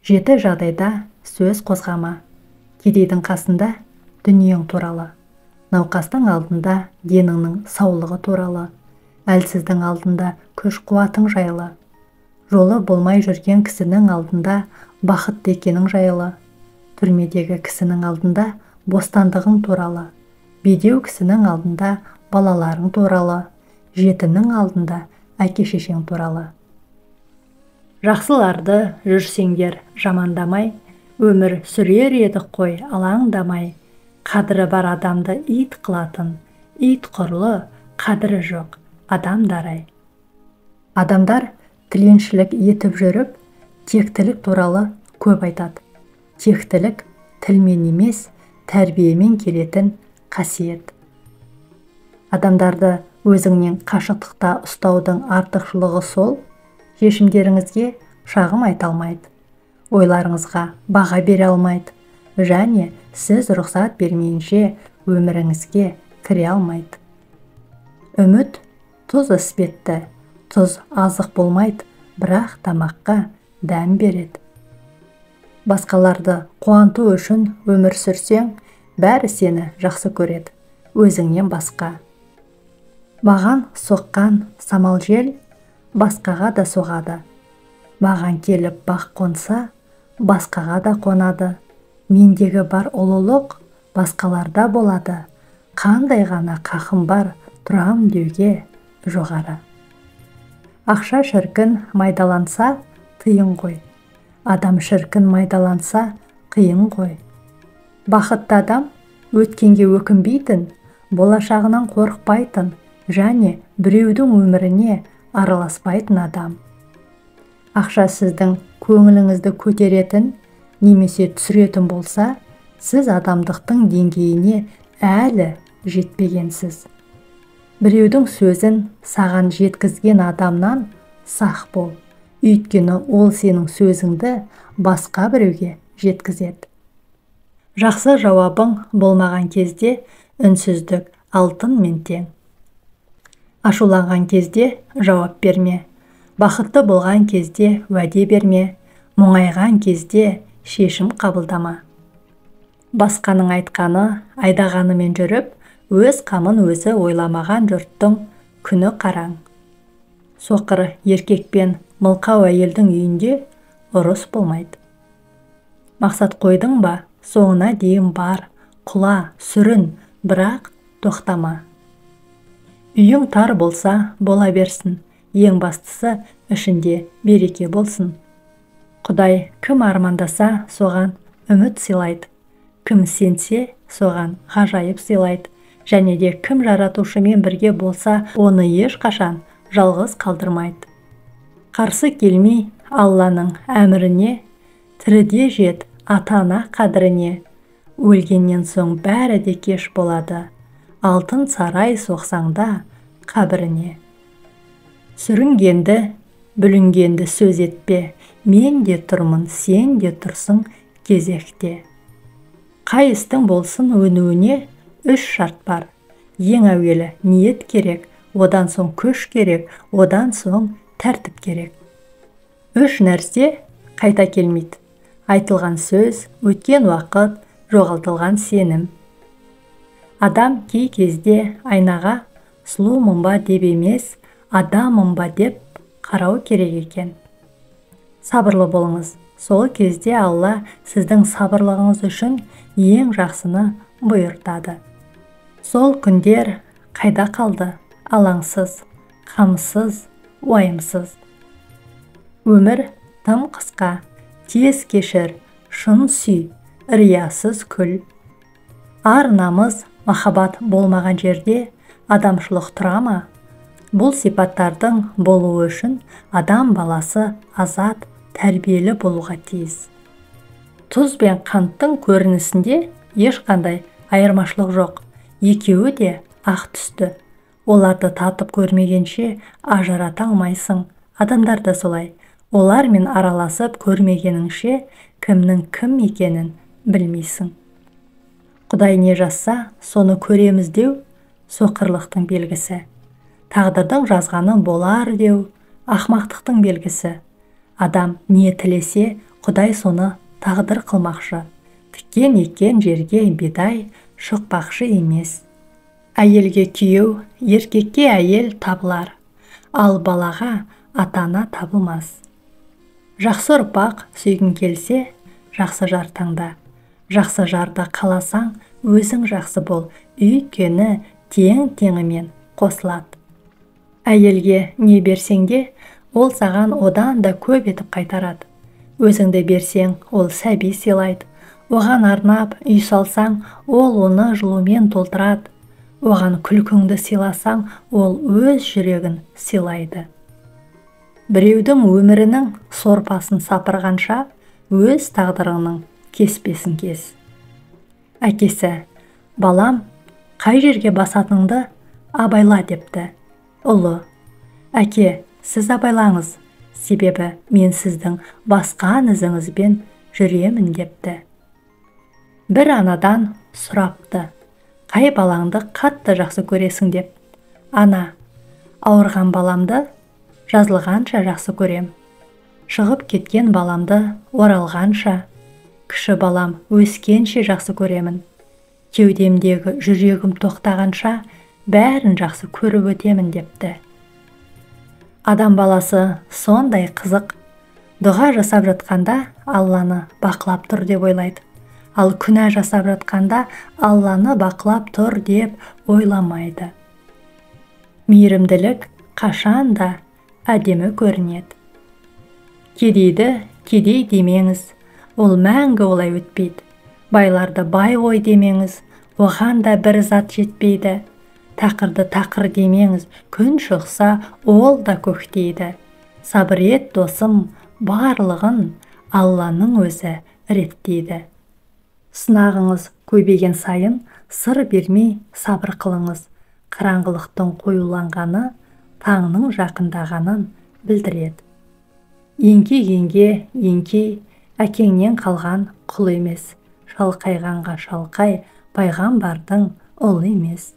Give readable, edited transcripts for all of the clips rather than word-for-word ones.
Жеті жағдайда сөз қозғама. Кедейдің қасында дүниең туралы. Науқастың алдында деніңнің саулығы туралы. Әлсіздің алдында күш-қуатың жайлы. Жолы болмай жүрген кісінің алдында бақытты екенің жайлы. Түрмедегі кісінің алдында бостандығың туралы. Бедеу кісінің алдында балаларың туралы. Жетімнің алдында әке-шешең туралы. Жақсыларды жүрсеңдер жамандамай, өмір сүрер едік қой алаңдамай. Қадірі бар адамды ит қылатын, ит құрлы, қадірі жоқ адамдарай. Адамдар тіленшілік етіп жүріп, тектілік туралы көп айтады. Тектілік тілмен емес, тәрбиемен келетін қасиет. Адамдарды өзіңнен қашықтықта ұстаудың артықшылығы сол, шешімдеріңізге шағым айта алмайды, ойларыңызға баға бере алмайды, және сіз рұқсат бермейінше өміріңізге кіре алмайды. Үміт тұз іспетті, тұз азық болмайды, бірақ тамаққа дәм береді. Басқаларды қуанту үшін өмір сүрсең, бәрі сені жақсы көреді, өзіңнен басқа. Маған соққан самал жел басқаға да соғады. Маған келіп бақ қонса, басқаға да қонады. Мендегі бар ұлылық басқаларда болады. Қандай ғана қақым бар, тұрам деуге жоғары. Ақша шіркін майдаланса, тыйын ғой. Адам шіркін майдаланса, қиын ғой. Бақытты адам өткенге өкінбейтін, болашағынан қорықпайтын, және біреудің өміріне араласпайтын адам. Ақша сіздің көңіліңізді көтеретін, немесе түсіретін болса, сіз адамдықтың деңгейіне әлі жетпегенсіз. Біреудің сөзін саған жеткізген адамнан сақ бол, өйткені ол сенің сөзіңді басқа біреуге жеткізеді. Жақсы жауабың болмаған кезде үнсіздік алтынмен тең. Ашуланған кезде жауап берме. Бақытты болған кезде уәде берме. Мұңайған кезде шешім қабылдама. Басқаның айтқаны, айдағанымен жүріп, өз қамын өзі ойламаған жұрттың күні қараң. Соқыр еркекпен мылқау әйелдің үйінде ұрыс болмайды. Мақсат қойдың ба, соңына дейін бар, құла, сүрін, бірақ тоқтама. Үйің тар болса, бола берсін. Ең бастысы, ішінде береке болсын. Құдай кім армандаса, соған үміт сыйлайды. Кім сенсе, соған ғажайып сыйлайды. Және де кім жаратушымен бірге болса, оны ешқашан жалғыз қалдырмайды. Қарсы келмей Алланың әміріне, тіріде жет ата-ана қадіріне. Өлгеннен соң бәрі де кеш болады. Алтын сарай соқсаңда қабіріне. Сүрінгенді, бүлінгенді сөз етпе. Мен де тұрмын, сен де тұрсың кезекте. Қай істің болсын өнуіне 3 шарт бар. Ең әуелі ниет керек, одан соң күш керек, одан соң тәртіп керек. 3 нәрсе қайта келмейді. Айтылған сөз, өткен уақыт, жоғалтылған сенім. Адам кей кезде айнаға сұлумын ба деп емес, адаммын ба деп қарау керек екен. Сабырлы болыңыз. Сол кезде Алла сіздің сабырлығыңыз үшін ең жақсыны бұйыртады. Сол күндер қайда қалды? Алаңсыз, қамсыз, уайымсыз. Өмір тым қысқа, тез кешір, шын сүй, риясыз күл. Ар намыс, махаббат болмаған жерде адамшылық тұра ма? Бұл сипаттардың болуы үшін адам баласы азат, тәрбиелі болуға тиіс. Тұз бен қанттың көрінісінде ешқандай айырмашылық жоқ. Екеуі де ақ түсті. Оларды татып көрмегенше ажырата алмайсың. Адамдар да солай. Олармен араласып көрмегеніңше кімнің кім екенін білмейсің. Құдай не жазса, соны көреміз деу соқырлықтың белгісі. Тағдырдың жазғаны болар деу ақымақтықтың белгісі. Адам не тілесе, Құдай соны тағдыр қылмақшы. Тіккен еккен жерге бидай шықпақшы емес. Әйелге күйеу, еркекке әйел табылар, ал балаға ата-ана табылмас. Жақсы ұрпақ сүйгің келсе, жақсы жар таңда. Жақсы жарды қаласаң, өзің жақсы бол, өйткені тең-теңімен қосылады. Әйелге не берсең де, ол саған одан да көп етіп қайтарады. Өзіңді берсең, ол сәби сыйлайды. Оған арнап үй салсаң, ол оны жылумен толтырады. Оған күлкіңді сыйласаң, ол өз жүрегін сыйлайды. Біреудің өмірінің сорпасын сапырғанша, өз тағдырыңның кеспесін кес. Әкесі: балам, қай жерге басатыныңды абайла депті. Ұлы: әке, сіз абайлаңыз, себебі мен сіздің басқан ізіңізбен жүремін депті. Бір анадан сұрапты: қай балаңды қатты жақсы көресің деп. Ана: ауырған баламды жазылғанша жақсы көрем. Шығып кеткен баламды оралғанша, кіші балам өскенше жақсы көремін. Кеудемдегі жүрегім тоқтағанша, бәрін жақсы көріп өтемін депті. Адам баласы сондай қызық. Дұға жасап жатқанда Алланы бақылап тұр деп ойлайды. Ал күнә жасап жатқанда Алланы бақылап тұр деп ойламайды. Мейірімділік қашанда әдемі көрінеді. Кедейді кедей демеңіз, ол мәңгі олай өтпейді. Байларды бай ғой демеңіз, оған да бір зат жетпейді. Тақырды тақыр демеңіз, күн шықса, ол да көктейді. Сабыр ет, досым, барлығын Алланың өзі реттейді. Сынағыңыз көбейген сайын сыр бермей сабыр қылыңыз. Қараңғылықтың қоюланғаны таңның жақындағанын білдіреді. Еңкейгенге еңкей, әкеңнен қалған құл емес. Шалқайғанға шалқай, пайғамбардың ұлы емес.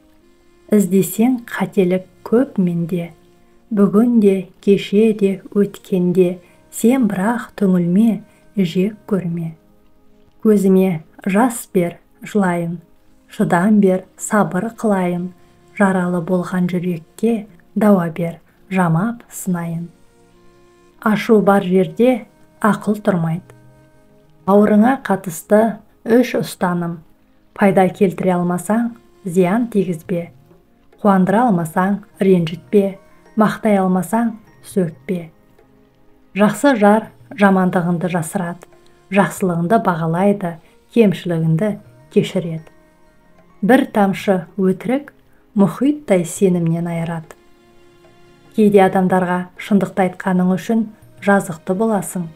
Іздесең қателік көп менде, бүгін де, кеше де, өткенде, сен бірақ түңілме, жек көрме. Көзіме жас бер, жылайын, шыдам бер, сабыр қылайын, жаралы болған жүрекке дауа бер, жамап сынайын. Ашу бар жерде ақыл тұрмайды. Ауырыңа қатысты 3 ұстаным: пайда келтіре алмасаң, зиян тигізбе. Қуандыра алмасаң, ренжітпе. Мақтай алмасаң, сөкпе. Жақсы жар жамандығыңды жасырады, жақсылығыңды бағалайды, кемшілігіңді кешіреді. Бір тамшы өтірік мұхиттай сенімнен айырады. Кейде адамдарға шындықты айтқаның үшін жазықты боласың.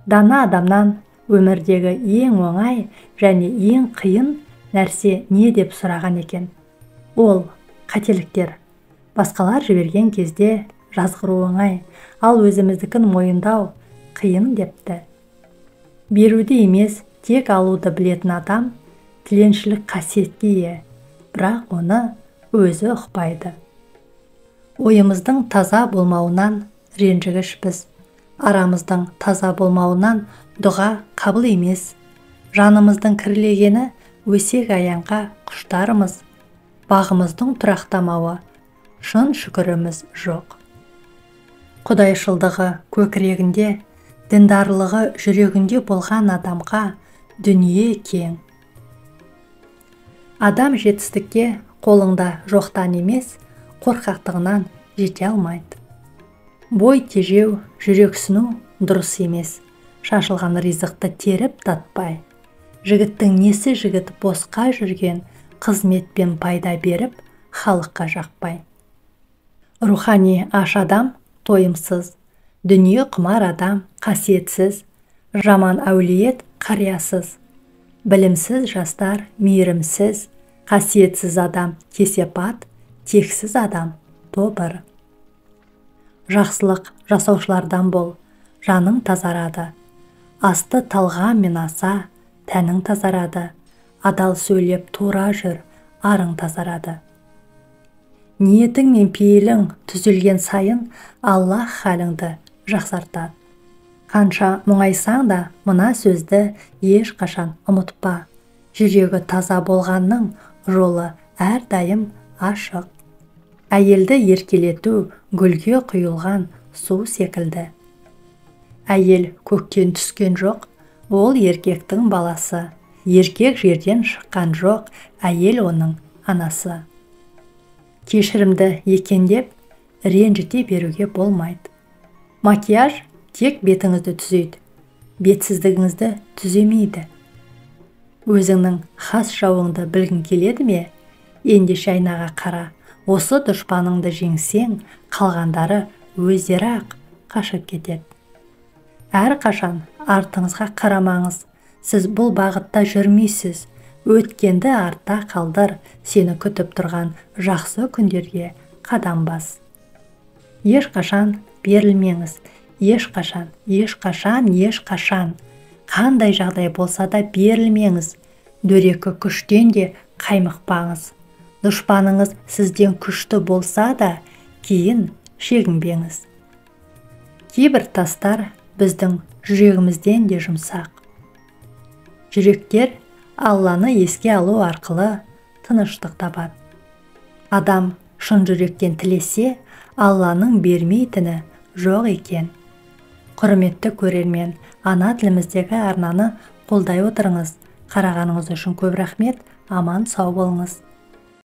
Дана адамнан өмірдегі ең оңай және ең қиын нәрсе не деп сұраған екен. Ол қателіктер. Басқалар жіберген кезде жазғыру оңай, ал өзіміздікін мойындау қиын депті. Беруді емес, тек алуды білетін адам тіленшілік қасиетке ие, бірақ оны өзі ұқпайды. Ойымыздың таза болмауынан ренжігішпіз. Арамыздың таза болмауынан дұға қабыл емес. Жанымыздың кірлегені өсек аяңға құштармыз. Бағымыздың тұрақтамауы шын шүкіріміз жоқ. Құдайшылдығы көкірегінде, діндарлығы жүрегінде болған адамға дүние кең. Адам жетістікке қолыңда жоқтан емес, қорқақтығынан жете алмайды. Бой тежеу, жүрексіну дұрыс емес. Шашылған ризықты теріп татпай. Жігіттің несі жігіт босқа жүрген, қызметпен пайда беріп, халыққа жақпай. Рухани аш адам тойымсыз, дүние құмар адам қасиетсіз, жаман әулиет қариясыз, білімсіз жастар мейірімсіз, қасиетсіз адам кесепат, тексіз адам тобыр. Жақсылық жасаушылардан бол, жаның тазарады. Асты талғаммен аса, тәнің тазарады. Адал сөйлеп тура жүр, арың тазарады. Ниетің мен пейілің түзілген сайын Аллах халіңді жақсартады. Қанша мұңайсаң да мына сөзді ешқашан ұмытпа. Жүрегі таза болғанның жолы әрдайым ашық. Әйелді еркелету гүлге құйылған су секілді. Әйел көктен түскен жоқ, ол еркектің баласы. Еркек жерден шыққан жоқ, әйел оның анасы. Кешірімді екендеп, ренжіте беруге болмайды. Макияж тек бетіңізді түзейді, бетсіздігіңізді түземейді. Өзіңнің хас жауыңды білгің келеді ме? Ендеше айнаға қара. Осы дұшпаныңды жеңсең, қалғандары өздері ақ қашып кетеді. Әрқашан артыңызға қарамаңыз. Сіз бұл бағытта жүрмейсіз. Өткенді артта қалдыр, сені күтіп тұрған жақсы күндерге қадам бас. Ешқашан берілмеңіз. Ешқашан. Қандай жағдай болса да берілмеңіз. Дөрекі күштен де қаймықпаңыз. Дұшпаныңыз сізден күшті болса да, кейін шегінбеңіз. Кейбір тастар біздің жүрегімізден де жұмсақ. Жүректер Алланы еске алу арқылы тыныштық табады. Адам шын жүректен тілесе, Алланың бермейтіні жоқ екен. Құрметті көрермен, ана тіліміздегі арнаны қолдай отырыңыз. Қарағаныңыз үшін көп рахмет, аман сау болыңыз.